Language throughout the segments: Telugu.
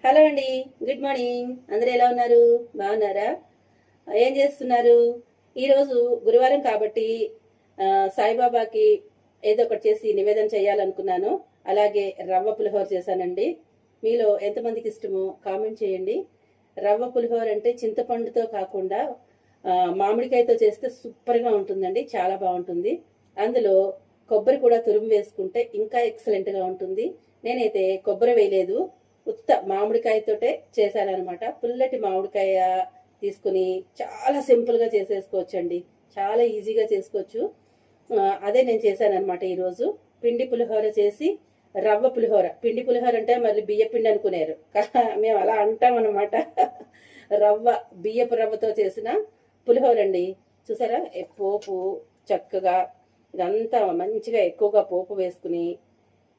హలో అండి, గుడ్ మార్నింగ్. అందరూ ఎలా ఉన్నారు? బాగున్నారా? ఏం చేస్తున్నారు? ఈరోజు గురువారం కాబట్టి సాయిబాబాకి ఏదో ఒకటి చేసి నివేదన చేయాలనుకున్నాను. అలాగే రవ్వ పులిహోర చేశానండి. మీలో ఎంతమందికి ఇష్టమో కామెంట్ చేయండి. రవ్వ పులిహోర అంటే చింతపండుతో కాకుండా మామిడికాయతో చేస్తే సూపర్గా ఉంటుందండి, చాలా బాగుంటుంది. అందులో కొబ్బరి కూడా తురుము వేసుకుంటే ఇంకా ఎక్సలెంట్గా ఉంటుంది. నేనైతే కొబ్బరి వేయలేదు, ఉత్త మామిడికాయతోటే చేశానమాట. పుల్లటి మామిడికాయ తీసుకుని చాలా సింపుల్గా చేసేసుకోవచ్చండి, చాలా ఈజీగా చేసుకోవచ్చు. అదే నేను చేశానమాట ఈరోజు. పిండి పులిహోర చేసి రవ్వ పులిహోర. పిండి పులిహోర అంటే మళ్ళీ బియ్య పిండి అనుకునేరు, మేము అలా అంటాం అనమాట. రవ్వ, బియ్యపు రవ్వతో చేసిన పులిహోర అండి. చూసారా, పోపు చక్కగా ఇదంతా మంచిగా ఎక్కువగా పోపు వేసుకుని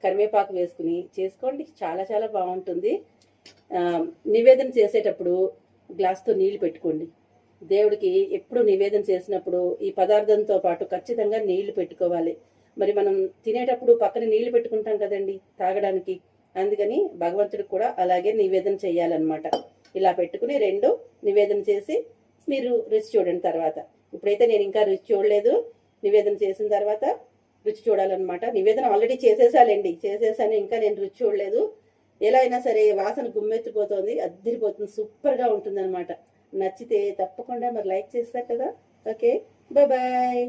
కరివేపాకు వేసుకుని చేసుకోండి, చాలా చాలా బాగుంటుంది. నివేదన చేసేటప్పుడు గ్లాస్తో నీళ్లు పెట్టుకోండి. దేవుడికి ఎప్పుడు నివేదన చేసినప్పుడు ఈ పదార్థంతో పాటు ఖచ్చితంగా నీళ్లు పెట్టుకోవాలి. మరి మనం తినేటప్పుడు పక్కన నీళ్లు పెట్టుకుంటాం కదండి తాగడానికి, అందుకని భగవంతుడికి కూడా అలాగే నివేదన చేయాలన్నమాట. ఇలా పెట్టుకుని రెండు నివేదన చేసి మీరు రుచి చూడండి తర్వాత. ఇప్పుడైతే నేను ఇంకా రుచి చూడలేదు, నివేదన చేసిన తర్వాత రుచి చూడాలన్నమాట. నివేదన ఆల్రెడీ చేసేసాను, ఇంకా నేను రుచి చూడలేదు. ఎలా అయినా సరే వాసన గుమ్మెత్తిపోతుంది, అద్దరిపోతుంది, సూపర్గా ఉంటుంది అనమాట. నచ్చితే తప్పకుండా మరి లైక్ చేస్తారు కదా. Okay, bye.